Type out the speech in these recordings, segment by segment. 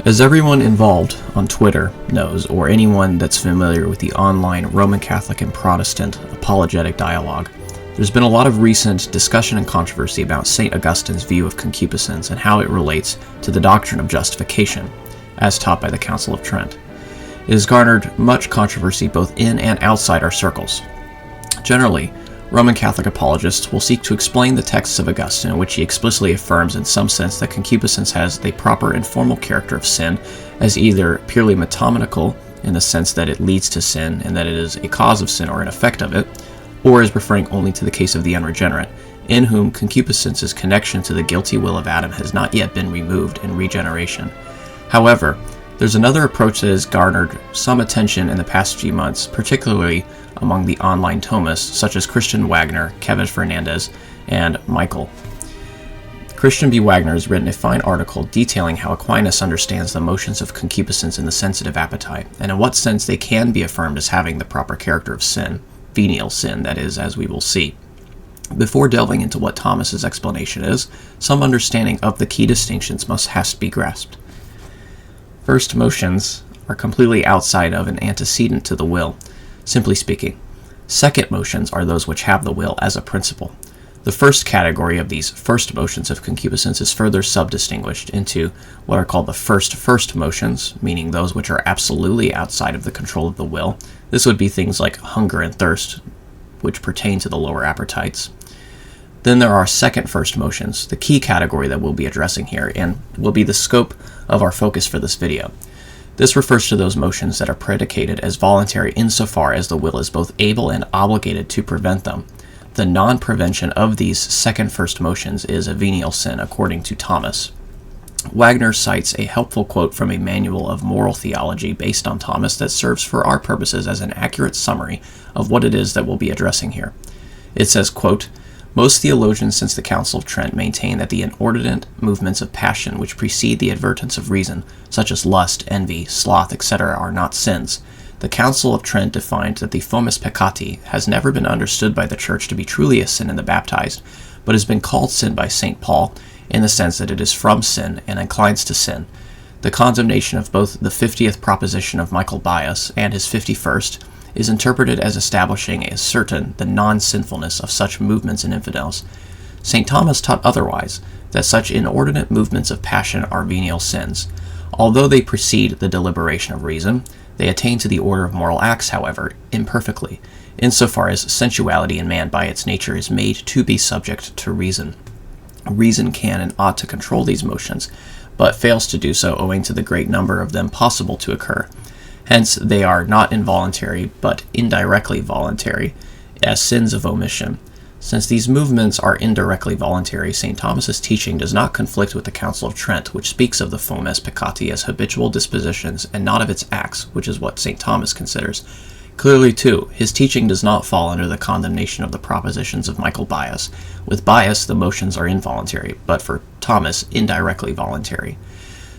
As everyone involved on Twitter knows, or anyone that's familiar with the online Roman Catholic and Protestant apologetic dialogue, there's been a lot of recent discussion and controversy about St. Augustine's view of concupiscence and how it relates to the doctrine of justification, as taught by the Council of Trent. It has garnered much controversy both in and outside our circles. Generally, Roman Catholic apologists will seek to explain the texts of Augustine in which he explicitly affirms in some sense that concupiscence has the proper and formal character of sin as either purely metomanical in the sense that it leads to sin and that it is a cause of sin or an effect of it, or is referring only to the case of the unregenerate, in whom concupiscence's connection to the guilty will of Adam has not yet been removed in regeneration. However, there's another approach that has garnered some attention in the past few months, particularly among the online Thomists, such as Christian Wagner, Kevin Fernandez, and Michael. Christian B. Wagner has written a fine article detailing how Aquinas understands the motions of concupiscence in the sensitive appetite, and in what sense they can be affirmed as having the proper character of sin, venial sin, that is, as we will see. Before delving into what Thomas's explanation is, some understanding of the key distinctions has to be grasped. First motions are completely outside of and antecedent to the will, simply speaking. Second motions are those which have the will as a principle. The first category of these first motions of concupiscence is further subdistinguished into what are called the first motions, meaning those which are absolutely outside of the control of the will. This would be things like hunger and thirst, which pertain to the lower appetites. Then there are second first motions, the key category that we'll be addressing here, and will be the scope of our focus for this video. This refers to those motions that are predicated as voluntary insofar as the will is both able and obligated to prevent them. The non-prevention of these second first motions is a venial sin, according to Thomas. Wagner cites a helpful quote from a manual of moral theology based on Thomas that serves for our purposes as an accurate summary of what it is that we'll be addressing here. It says, quote, "Most theologians since the Council of Trent maintain that the inordinate movements of passion which precede the advertence of reason, such as lust, envy, sloth, etc., are not sins. The Council of Trent defined that the fomes peccati has never been understood by the Church to be truly a sin in the baptized, but has been called sin by St. Paul in the sense that it is from sin and inclines to sin. The condemnation of both the 50th proposition of Michael Bias and his 51st is interpreted as establishing as certain the non-sinfulness of such movements in infidels. St. Thomas taught otherwise, that such inordinate movements of passion are venial sins. Although they precede the deliberation of reason, they attain to the order of moral acts, however, imperfectly, insofar as sensuality in man by its nature is made to be subject to reason. Reason can and ought to control these motions, but fails to do so owing to the great number of them possible to occur. Hence, they are not involuntary, but indirectly voluntary, as sins of omission. Since these movements are indirectly voluntary, St. Thomas's teaching does not conflict with the Council of Trent, which speaks of the fomes peccati as habitual dispositions and not of its acts, which is what St. Thomas considers. Clearly, too, his teaching does not fall under the condemnation of the propositions of Michael Bias. With Bias, the motions are involuntary, but for Thomas, indirectly voluntary.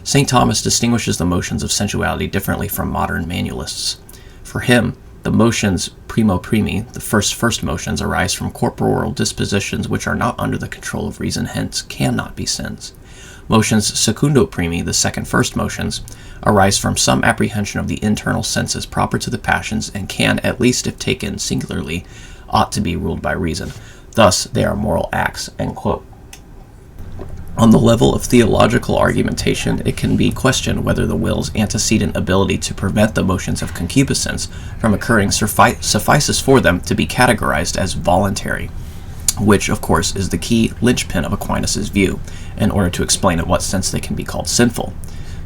St. Thomas distinguishes the motions of sensuality differently from modern manualists. For him, the motions primo primi, the first motions, arise from corporeal dispositions which are not under the control of reason, hence cannot be sins. Motions secundo primi, the second first motions, arise from some apprehension of the internal senses proper to the passions and can, at least if taken singularly, ought to be ruled by reason. Thus, they are moral acts." End quote. On the level of theological argumentation, it can be questioned whether the will's antecedent ability to prevent the motions of concupiscence from occurring suffices for them to be categorized as voluntary, which, of course, is the key linchpin of Aquinas' view, in order to explain in what sense they can be called sinful.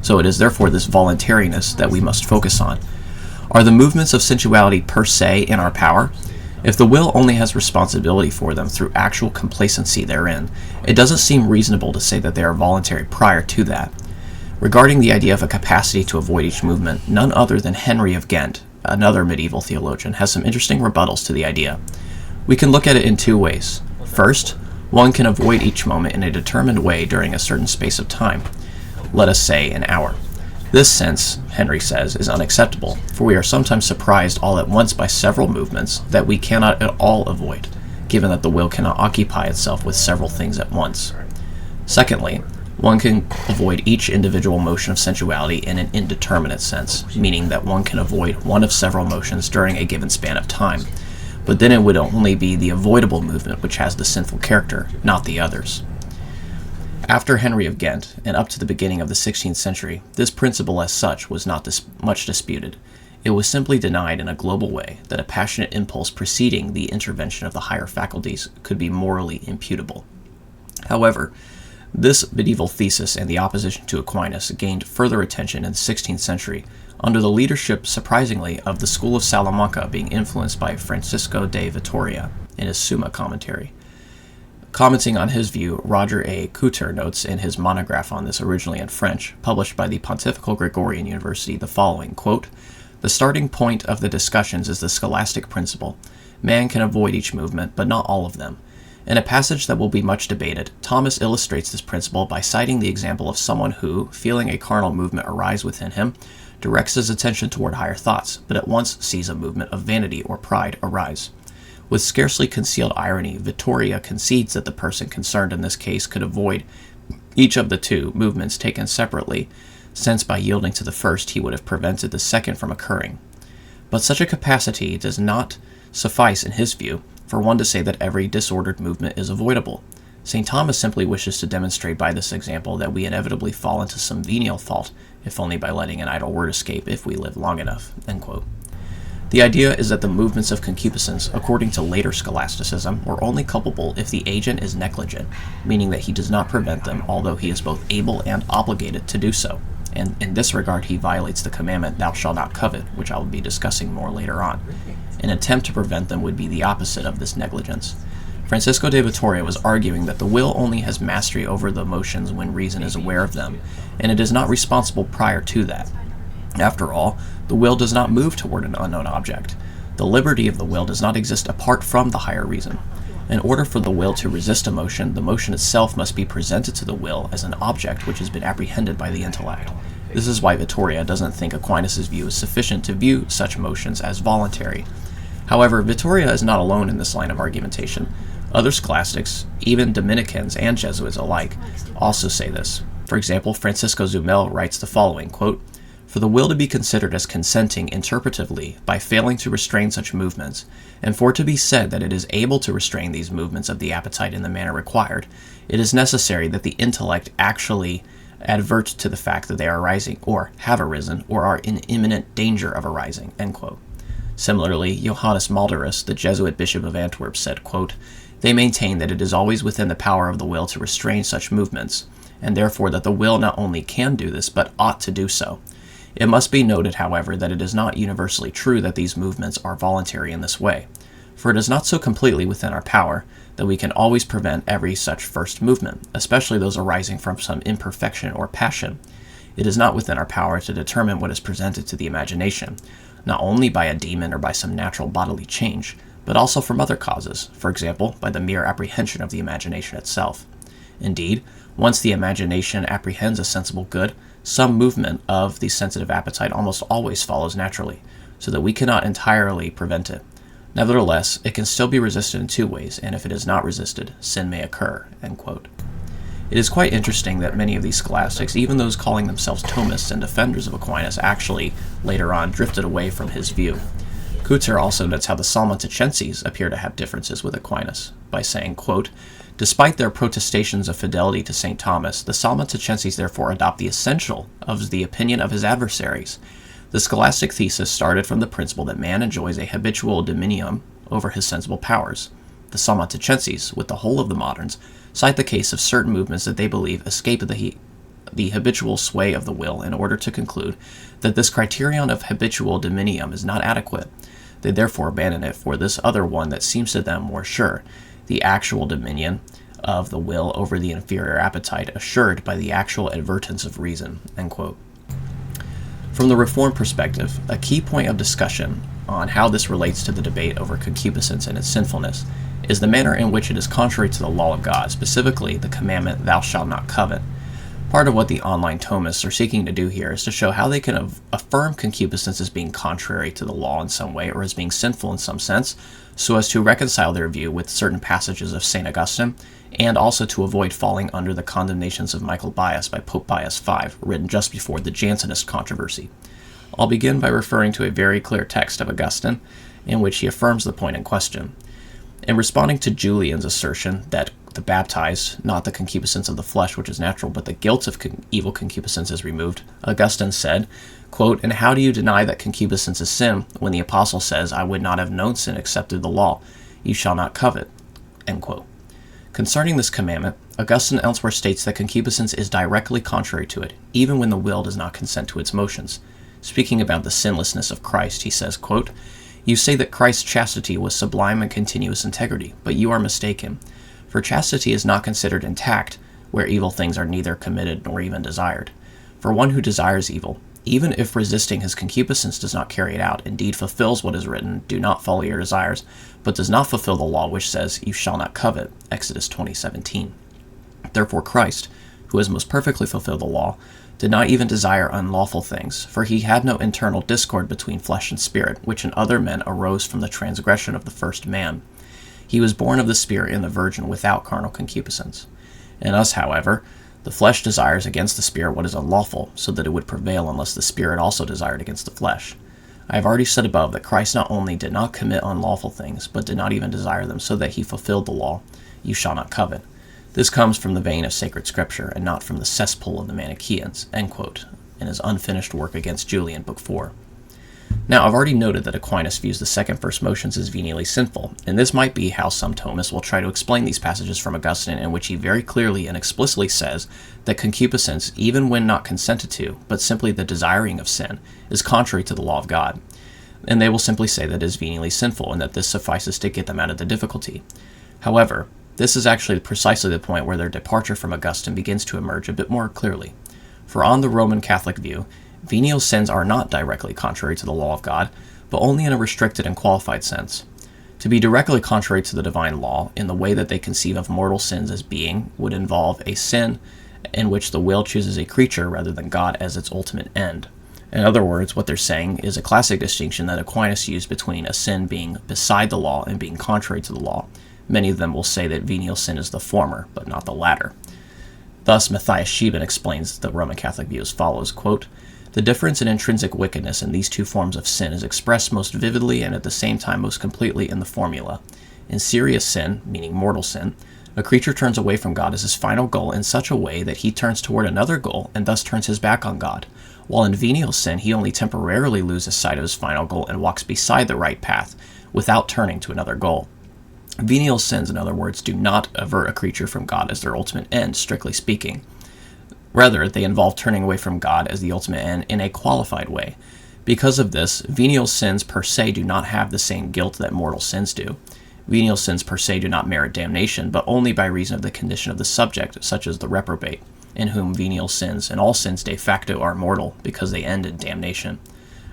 So it is therefore this voluntariness that we must focus on. Are the movements of sensuality per se in our power? If the will only has responsibility for them through actual complacency therein, it doesn't seem reasonable to say that they are voluntary prior to that. Regarding the idea of a capacity to avoid each movement, none other than Henry of Ghent, another medieval theologian, has some interesting rebuttals to the idea. We can look at it in two ways. First, one can avoid each moment in a determined way during a certain space of time, let us say an hour. This sense, Henry says, is unacceptable, for we are sometimes surprised all at once by several movements that we cannot at all avoid, given that the will cannot occupy itself with several things at once. Secondly, One can avoid each individual motion of sensuality in an indeterminate sense, meaning that one can avoid one of several motions during a given span of time, but then it would only be the avoidable movement which has the sinful character, not the others. After Henry of Ghent, and up to the beginning of the 16th century, this principle as such was not much disputed. It was simply denied in a global way that a passionate impulse preceding the intervention of the higher faculties could be morally imputable. However, this medieval thesis and the opposition to Aquinas gained further attention in the 16th century under the leadership, surprisingly, of the school of Salamanca being influenced by Francisco de Vitoria in his Summa commentary. Commenting on his view, Roger A. Couture notes in his monograph on this, originally in French, published by the Pontifical Gregorian University, the following, quote, "The starting point of the discussions is the scholastic principle. Man can avoid each movement, but not all of them. In a passage that will be much debated, Thomas illustrates this principle by citing the example of someone who, feeling a carnal movement arise within him, directs his attention toward higher thoughts, but at once sees a movement of vanity or pride arise. With scarcely concealed irony, Vittoria concedes that the person concerned in this case could avoid each of the two movements taken separately, since by yielding to the first he would have prevented the second from occurring. But such a capacity does not suffice in his view for one to say that every disordered movement is avoidable. St. Thomas simply wishes to demonstrate by this example that we inevitably fall into some venial fault, if only by letting an idle word escape if we live long enough." End quote. The idea is that the movements of concupiscence, according to later scholasticism, were only culpable if the agent is negligent, meaning that he does not prevent them, although he is both able and obligated to do so. And in this regard, he violates the commandment, "Thou shalt not covet," which I will be discussing more later on. An attempt to prevent them would be the opposite of this negligence. Francisco de Vitoria was arguing that the will only has mastery over the emotions when reason is aware of them, and it is not responsible prior to that. After all, the will does not move toward an unknown object. The liberty of the will does not exist apart from the higher reason. In order for the will to resist emotion, the motion itself must be presented to the will as an object which has been apprehended by the intellect. This is why Vittoria doesn't think Aquinas' view is sufficient to view such motions as voluntary. However, Vittoria is not alone in this line of argumentation. Other scholastics, even Dominicans and Jesuits alike, also say this. For example, Francisco Zumel writes the following, quote, "For the will to be considered as consenting interpretively by failing to restrain such movements, and for it to be said that it is able to restrain these movements of the appetite in the manner required, it is necessary that the intellect actually advert to the fact that they are arising, or have arisen, or are in imminent danger of arising." End quote. Similarly, Johannes Malderus, the Jesuit bishop of Antwerp, said, quote, "They maintain that it is always within the power of the will to restrain such movements, and therefore that the will not only can do this, but ought to do so. It must be noted, however, that it is not universally true that these movements are voluntary in this way, for it is not so completely within our power that we can always prevent every such first movement, especially those arising from some imperfection or passion. It is not within our power to determine what is presented to the imagination, not only by a demon or by some natural bodily change, but also from other causes, for example, by the mere apprehension of the imagination itself. Indeed, once the imagination apprehends a sensible good, some movement of the sensitive appetite almost always follows naturally, so that we cannot entirely prevent it. Nevertheless, it can still be resisted in two ways, and if it is not resisted, sin may occur." End quote. It is quite interesting that many of these scholastics, even those calling themselves Thomists and defenders of Aquinas, actually, later on, drifted away from his view. Couture also notes how the Salmaticenses appear to have differences with Aquinas, by saying, quote, "Despite their protestations of fidelity to St. Thomas, the Salmaticenses therefore adopt the essential of the opinion of his adversaries. The scholastic thesis started from the principle that man enjoys a habitual dominium over his sensible powers. The Salmaticenses, with the whole of the moderns, cite the case of certain movements that they believe escape the habitual sway of the will in order to conclude that this criterion of habitual dominium is not adequate. They therefore abandon it for this other one that seems to them more sure, the actual dominion of the will over the inferior appetite assured by the actual advertence of reason." End quote. From the Reformed perspective, a key point of discussion on how this relates to the debate over concupiscence and its sinfulness is the manner in which it is contrary to the law of God, specifically the commandment, "Thou shalt not covet." Part of what the online Thomists are seeking to do here is to show how they can affirm concupiscence as being contrary to the law in some way, or as being sinful in some sense, so as to reconcile their view with certain passages of St. Augustine, and also to avoid falling under the condemnations of Michael Bias by Pope Pius V, written just before the Jansenist controversy. I'll begin by referring to a very clear text of Augustine, in which he affirms the point in question. In responding to Julian's assertion that the baptized, not the concupiscence of the flesh which is natural, but the guilt of evil concupiscence is removed, Augustine said, quote, "And how do you deny that concupiscence is sin, when the apostle says, I would not have known sin except through the law, you shall not covet," end quote. Concerning this commandment, Augustine elsewhere states that concupiscence is directly contrary to it, even when the will does not consent to its motions. Speaking about the sinlessness of Christ, he says, quote, "You say that Christ's chastity was sublime and continuous integrity, but you are mistaken. For chastity is not considered intact, where evil things are neither committed nor even desired. For one who desires evil, even if resisting his concupiscence does not carry it out, indeed fulfills what is written, do not follow your desires, but does not fulfill the law which says, you shall not covet, Exodus 20:17. Therefore Christ, who has most perfectly fulfilled the law, did not even desire unlawful things, for he had no internal discord between flesh and spirit, which in other men arose from the transgression of the first man. He was born of the Spirit in the Virgin without carnal concupiscence. In us, however, the flesh desires against the Spirit what is unlawful, so that it would prevail unless the Spirit also desired against the flesh. I have already said above that Christ not only did not commit unlawful things, but did not even desire them, so that he fulfilled the law, you shall not covet. This comes from the vein of sacred scripture, and not from the cesspool of the Manichaeans," end quote, in his unfinished work against Julian, Book 4. Now, I've already noted that Aquinas views the second first motions as venially sinful, and this might be how some Thomists will try to explain these passages from Augustine, in which he very clearly and explicitly says that concupiscence, even when not consented to, but simply the desiring of sin, is contrary to the law of God. And they will simply say that it is venially sinful, and that this suffices to get them out of the difficulty. However, this is actually precisely the point where their departure from Augustine begins to emerge a bit more clearly. For on the Roman Catholic view, venial sins are not directly contrary to the law of God, but only in a restricted and qualified sense. To be directly contrary to the divine law, in the way that they conceive of mortal sins as being, would involve a sin in which the will chooses a creature rather than God as its ultimate end. In other words, what they're saying is a classic distinction that Aquinas used between a sin being beside the law and being contrary to the law. Many of them will say that venial sin is the former, but not the latter. Thus, Matthias Scheeben explains the Roman Catholic view as follows, quote, "The difference in intrinsic wickedness in these two forms of sin is expressed most vividly and at the same time most completely in the formula. In serious sin, meaning mortal sin, a creature turns away from God as his final goal in such a way that he turns toward another goal and thus turns his back on God, while in venial sin he only temporarily loses sight of his final goal and walks beside the right path without turning to another goal. Venial sins, in other words, do not avert a creature from God as their ultimate end, strictly speaking. Rather, they involve turning away from God as the ultimate end in a qualified way. Because of this, venial sins per se do not have the same guilt that mortal sins do. Venial sins per se do not merit damnation, but only by reason of the condition of the subject, such as the reprobate, in whom venial sins and all sins de facto are mortal because they end in damnation.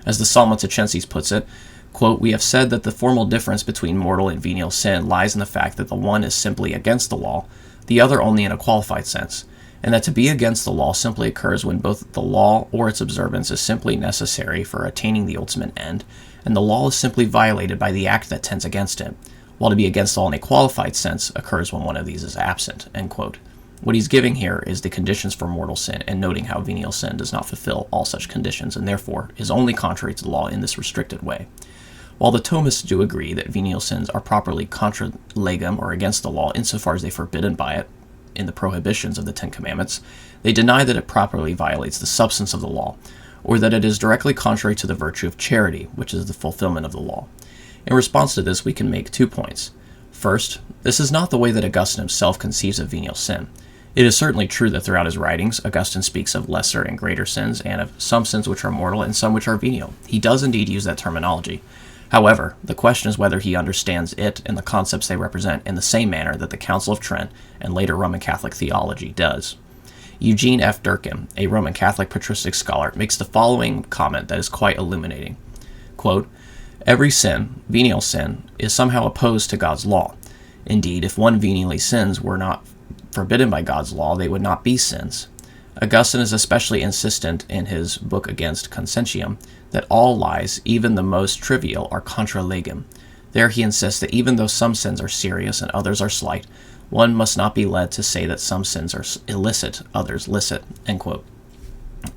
As the Psalm Ticenses puts it, quote, "We have said that the formal difference between mortal and venial sin lies in the fact that the one is simply against the law, the other only in a qualified sense, and that to be against the law simply occurs when both the law or its observance is simply necessary for attaining the ultimate end, and the law is simply violated by the act that tends against it, while to be against the law in a qualified sense occurs when one of these is absent," end quote. What he's giving here is the conditions for mortal sin, and noting how venial sin does not fulfill all such conditions, and therefore is only contrary to the law in this restricted way. While the Thomists do agree that venial sins are properly contra legem, or against the law, insofar as they are forbidden by it in the prohibitions of the Ten Commandments, they deny that it properly violates the substance of the law, or that it is directly contrary to the virtue of charity, which is the fulfillment of the law. In response to this, we can make 2 points. First, this is not the way that Augustine himself conceives of venial sin. It is certainly true that throughout his writings, Augustine speaks of lesser and greater sins, and of some sins which are mortal and some which are venial. He does indeed use that terminology. However, the question is whether he understands it and the concepts they represent in the same manner that the Council of Trent and later Roman Catholic theology does. Eugene F. Durkin, a Roman Catholic patristic scholar, makes the following comment that is quite illuminating. Quote, "Every sin, venial sin, is somehow opposed to God's law. Indeed, if one venially sins were not forbidden by God's law, they would not be sins. Augustine is especially insistent in his book Against Consentium that all lies, even the most trivial, are contra legem. There he insists that even though some sins are serious and others are slight, one must not be led to say that some sins are illicit, others licit, end quote.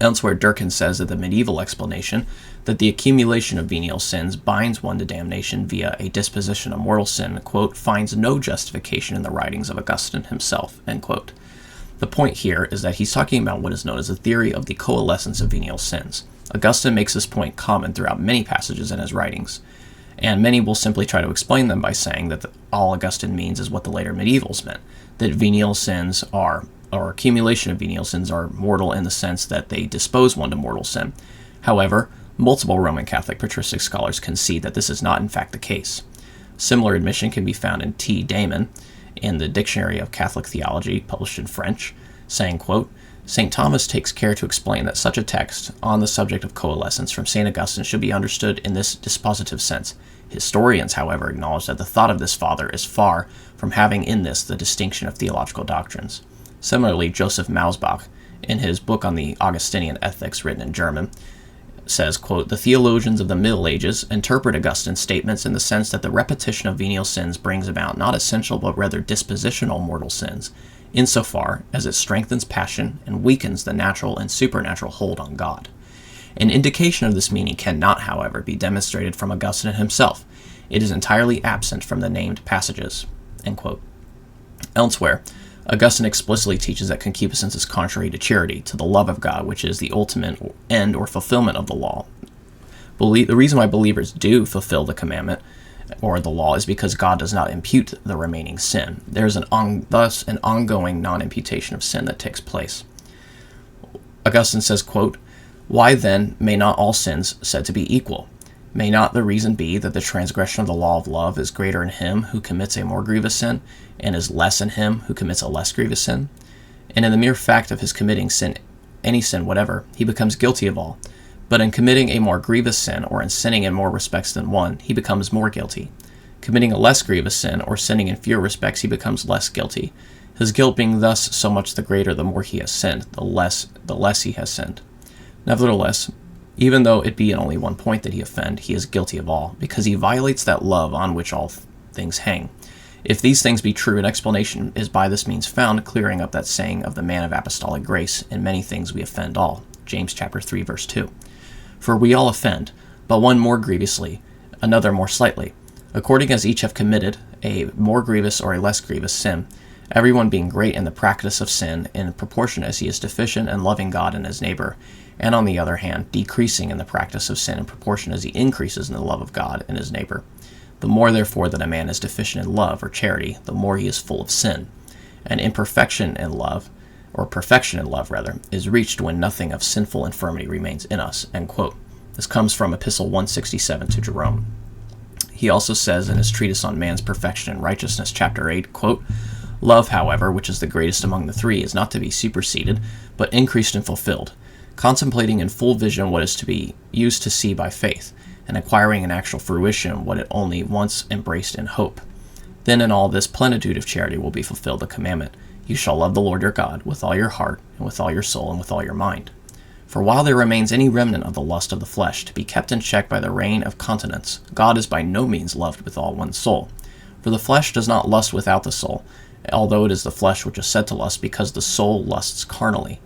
Elsewhere, Durkin says that the medieval explanation that the accumulation of venial sins binds one to damnation via a disposition of mortal sin, quote, finds no justification in the writings of Augustine himself, end quote. The point here is that he's talking about what is known as the theory of the coalescence of venial sins. Augustine makes this point common throughout many passages in his writings, and many will simply try to explain them by saying that all Augustine means is what the later medievals meant, that venial sins are, or accumulation of venial sins are mortal in the sense that they dispose one to mortal sin. However, multiple Roman Catholic patristic scholars concede that this is not in fact the case. Similar admission can be found in T. Damon in the Dictionary of Catholic Theology, published in French, saying, quote, St. Thomas takes care to explain that such a text on the subject of coalescence from St. Augustine should be understood in this dispositive sense. Historians, however, acknowledge that the thought of this father is far from having in this the distinction of theological doctrines. Similarly, Joseph Mausbach, in his book on the Augustinian ethics written in German, says, quote, the theologians of the Middle Ages interpret Augustine's statements in the sense that the repetition of venial sins brings about not essential but rather dispositional mortal sins, insofar as it strengthens passion and weakens the natural and supernatural hold on God. An indication of this meaning cannot, however, be demonstrated from Augustine himself. It is entirely absent from the named passages, end quote. Elsewhere, Augustine explicitly teaches that concupiscence is contrary to charity, to the love of God, which is the ultimate end or fulfillment of the law. The reason why believers do fulfill the commandment or the law is because God does not impute the remaining sin. There is thus an ongoing non-imputation of sin that takes place. Augustine says, quote, why then may not all sins said to be equal? May not the reason be that the transgression of the law of love is greater in him who commits a more grievous sin, and is less in him who commits a less grievous sin? And in the mere fact of his committing sin, any sin whatever, he becomes guilty of all. But in committing a more grievous sin, or in sinning in more respects than one, he becomes more guilty. Committing a less grievous sin, or sinning in fewer respects, he becomes less guilty. His guilt being thus so much the greater the more he has sinned, the less he has sinned. Nevertheless, even though it be in only one point that he offend, he is guilty of all, because he violates that love on which all things hang. If these things be true, an explanation is by this means found, clearing up that saying of the man of apostolic grace, in many things we offend all. James chapter 3, verse 2. For we all offend, but one more grievously, another more slightly, according as each have committed a more grievous or a less grievous sin, everyone being great in the practice of sin in proportion as he is deficient in loving God and his neighbor, and on the other hand, decreasing in the practice of sin in proportion as he increases in the love of God and his neighbor. The more, therefore, that a man is deficient in love or charity, the more he is full of sin. And imperfection in love, or perfection in love, rather, is reached when nothing of sinful infirmity remains in us, end quote. This comes from Epistle 167 to Jerome. He also says in his treatise on man's perfection and righteousness, chapter 8, quote, love, however, which is the greatest among the three, is not to be superseded, but increased and fulfilled, contemplating in full vision what is to be used to see by faith, and acquiring in actual fruition what it only once embraced in hope. Then in all this plenitude of charity will be fulfilled the commandment, you shall love the Lord your God with all your heart, and with all your soul, and with all your mind. For while there remains any remnant of the lust of the flesh to be kept in check by the rein of continence, God is by no means loved with all one's soul. For the flesh does not lust without the soul, although it is the flesh which is said to lust, because the soul lusts carnally.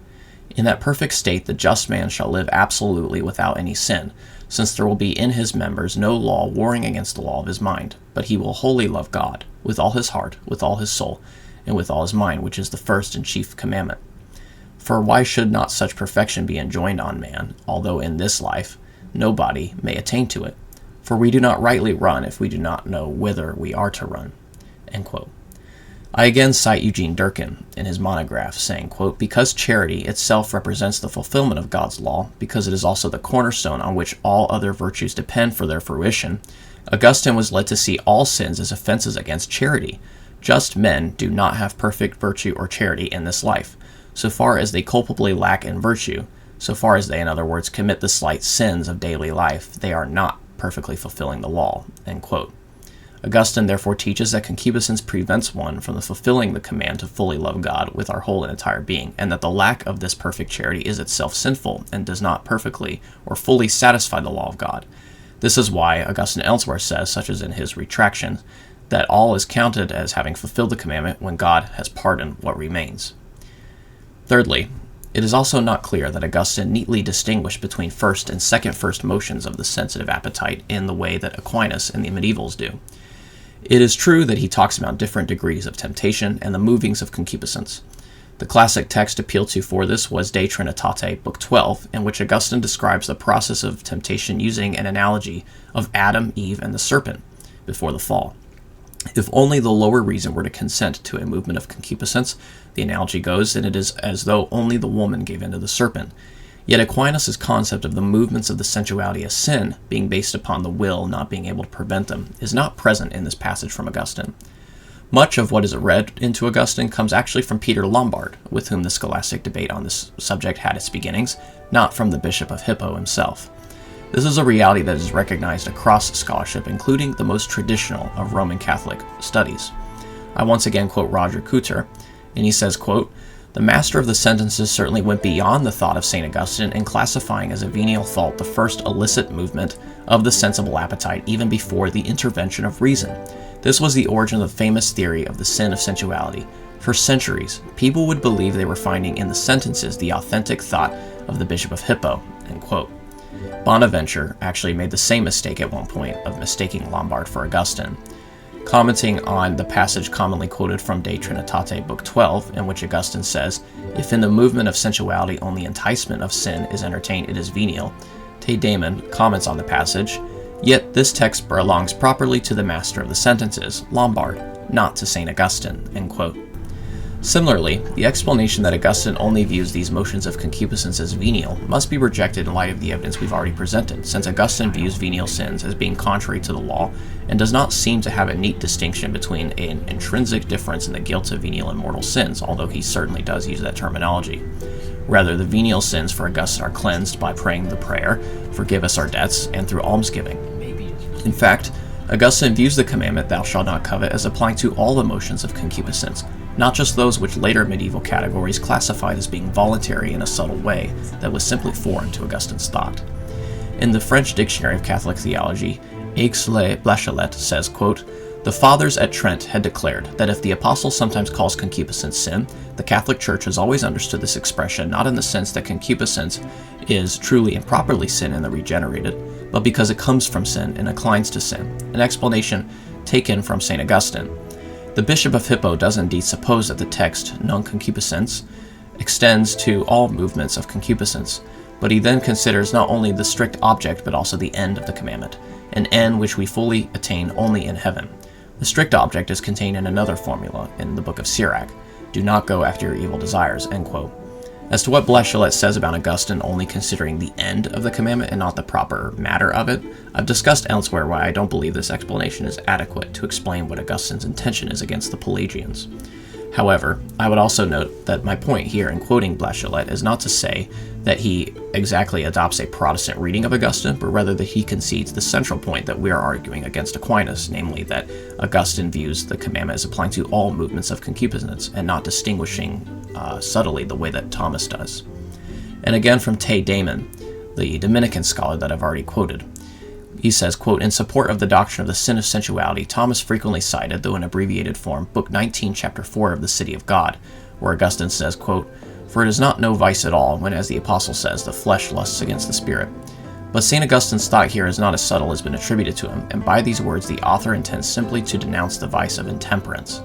In that perfect state the just man shall live absolutely without any sin, since there will be in his members no law warring against the law of his mind, but he will wholly love God, with all his heart, with all his soul, and with all his mind, which is the first and chief commandment. For why should not such perfection be enjoined on man, although in this life nobody may attain to it? For we do not rightly run if we do not know whither we are to run. End quote. I again cite Eugene Durkin in his monograph, saying, quote, because charity itself represents the fulfillment of God's law, because it is also the cornerstone on which all other virtues depend for their fruition, Augustine was led to see all sins as offenses against charity. Just men do not have perfect virtue or charity in this life. So far as they culpably lack in virtue, so far as they, in other words, commit the slight sins of daily life, they are not perfectly fulfilling the law, end quote. Augustine therefore teaches that concupiscence prevents one from fulfilling the command to fully love God with our whole and entire being, and that the lack of this perfect charity is itself sinful and does not perfectly or fully satisfy the law of God. This is why Augustine elsewhere says, such as in his Retraction, that all is counted as having fulfilled the commandment when God has pardoned what remains. Thirdly, it is also not clear that Augustine neatly distinguished between first and second first motions of the sensitive appetite in the way that Aquinas and the medievals do. It is true that he talks about different degrees of temptation and the movings of concupiscence. The classic text appealed to for this was De Trinitate, Book 12, in which Augustine describes the process of temptation using an analogy of Adam, Eve, and the serpent before the fall. If only the lower reason were to consent to a movement of concupiscence, the analogy goes, then it is as though only the woman gave in to the serpent. Yet Aquinas' concept of the movements of the sensuality as sin, being based upon the will not being able to prevent them, is not present in this passage from Augustine. Much of what is read into Augustine comes actually from Peter Lombard, with whom the scholastic debate on this subject had its beginnings, not from the Bishop of Hippo himself. This is a reality that is recognized across scholarship, including the most traditional of Roman Catholic studies. I once again quote Roger Couture, and he says, quote, "The master of the sentences certainly went beyond the thought of St. Augustine in classifying as a venial fault the first illicit movement of the sensible appetite even before the intervention of reason. This was the origin of the famous theory of the sin of sensuality. For centuries, people would believe they were finding in the sentences the authentic thought of the Bishop of Hippo." End quote. Bonaventure actually made the same mistake at one point of mistaking Lombard for Augustine. Commenting on the passage commonly quoted from De Trinitate, Book 12, in which Augustine says, "If in the movement of sensuality only enticement of sin is entertained, it is venial," Te Damon comments on the passage, "Yet this text belongs properly to the master of the sentences, Lombard, not to St. Augustine." End quote. Similarly, the explanation that Augustine only views these motions of concupiscence as venial must be rejected in light of the evidence we've already presented, since Augustine views venial sins as being contrary to the law and does not seem to have a neat distinction between an intrinsic difference in the guilt of venial and mortal sins, although he certainly does use that terminology. Rather, the venial sins for Augustine are cleansed by praying the prayer, "Forgive us our debts," and through almsgiving. In fact, Augustine views the commandment, "Thou shalt not covet," as applying to all the motions of concupiscence, not just those which later medieval categories classified as being voluntary in a subtle way that was simply foreign to Augustine's thought. In the French Dictionary of Catholic Theology, Aix-le-Blachelet says, quote, "The Fathers at Trent had declared that if the Apostle sometimes calls concupiscence sin, the Catholic Church has always understood this expression not in the sense that concupiscence is truly and properly sin in the regenerated, but because it comes from sin and inclines to sin, an explanation taken from St. Augustine. The Bishop of Hippo does indeed suppose that the text, non concupiscence, extends to all movements of concupiscence, but he then considers not only the strict object but also the end of the commandment, an end which we fully attain only in heaven. The strict object is contained in another formula in the book of Sirach, do not go after your evil desires," end quote. As to what Blachelet says about Augustine only considering the end of the commandment and not the proper matter of it, I've discussed elsewhere why I don't believe this explanation is adequate to explain what Augustine's intention is against the Pelagians. However, I would also note that my point here in quoting Blachelet is not to say that he exactly adopts a Protestant reading of Augustine, but rather that he concedes the central point that we are arguing against Aquinas, namely that Augustine views the commandment as applying to all movements of concupiscence and not distinguishing subtly the way that Thomas does. And again from Te Damon, the Dominican scholar that I've already quoted. He says, quote, "In support of the doctrine of the sin of sensuality, Thomas frequently cited, though in abbreviated form, Book 19, Chapter 4 of the City of God, where Augustine says, quote, 'For it is not no vice at all, when, as the Apostle says, the flesh lusts against the spirit.' But St. Augustine's thought here is not as subtle as has been attributed to him, and by these words the author intends simply to denounce the vice of intemperance.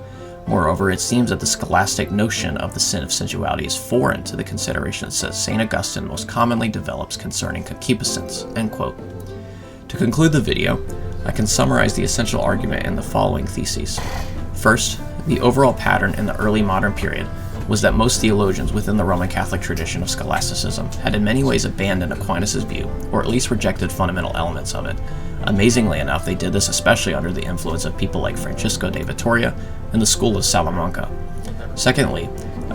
Moreover, it seems that the scholastic notion of the sin of sensuality is foreign to the considerations that St. Augustine most commonly develops concerning concupiscence." End quote. To conclude the video, I can summarize the essential argument in the following theses. First, the overall pattern in the early modern period was that most theologians within the Roman Catholic tradition of scholasticism had in many ways abandoned Aquinas' view, or at least rejected fundamental elements of it. Amazingly enough, they did this especially under the influence of people like Francisco de Vitoria and the school of Salamanca. Secondly,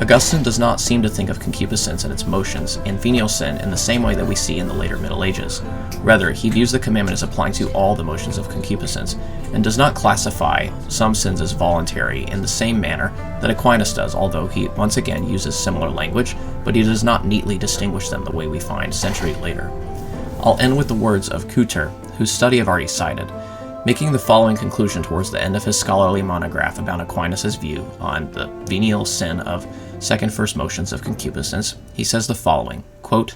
Augustine does not seem to think of concupiscence and its motions and venial sin in the same way that we see in the later Middle Ages. Rather, he views the commandment as applying to all the motions of concupiscence, and does not classify some sins as voluntary in the same manner that Aquinas does, although he once again uses similar language, but he does not neatly distinguish them the way we find centuries later. I'll end with the words of Kuter, whose study I've already cited. Making the following conclusion towards the end of his scholarly monograph about Aquinas' view on the venial sin of second first motions of concupiscence, he says the following, quote,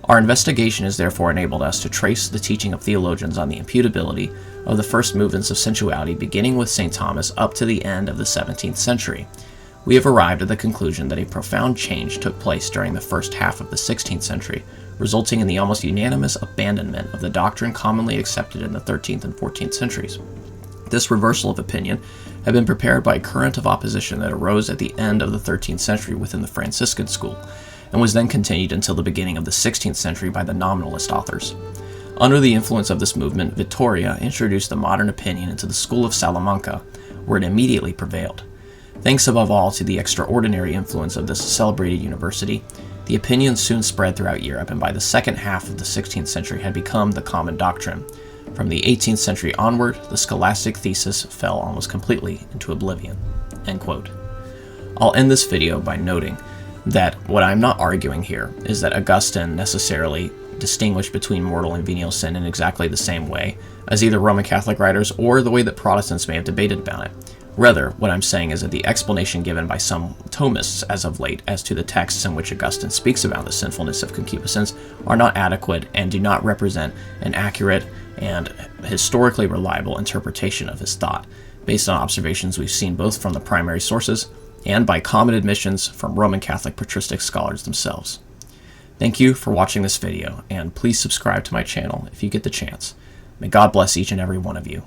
"Our investigation has therefore enabled us to trace the teaching of theologians on the imputability of the first movements of sensuality beginning with St. Thomas up to the end of the 17th century. We have arrived at the conclusion that a profound change took place during the first half of the 16th century, resulting in the almost unanimous abandonment of the doctrine commonly accepted in the 13th and 14th centuries. This reversal of opinion had been prepared by a current of opposition that arose at the end of the 13th century within the Franciscan school, and was then continued until the beginning of the 16th century by the nominalist authors. Under the influence of this movement, Vittoria introduced the modern opinion into the school of Salamanca, where it immediately prevailed. Thanks above all to the extraordinary influence of this celebrated university, the opinion soon spread throughout Europe, and by the second half of the 16th century had become the common doctrine. From the 18th century onward, the scholastic thesis fell almost completely into oblivion." End quote. I'll end this video by noting that what I'm not arguing here is that Augustine necessarily distinguished between mortal and venial sin in exactly the same way as either Roman Catholic writers or the way that Protestants may have debated about it. Rather, what I'm saying is that the explanation given by some Thomists as of late as to the texts in which Augustine speaks about the sinfulness of concupiscence are not adequate and do not represent an accurate and historically reliable interpretation of his thought, based on observations we've seen both from the primary sources and by common admissions from Roman Catholic patristic scholars themselves. Thank you for watching this video, and please subscribe to my channel if you get the chance. May God bless each and every one of you.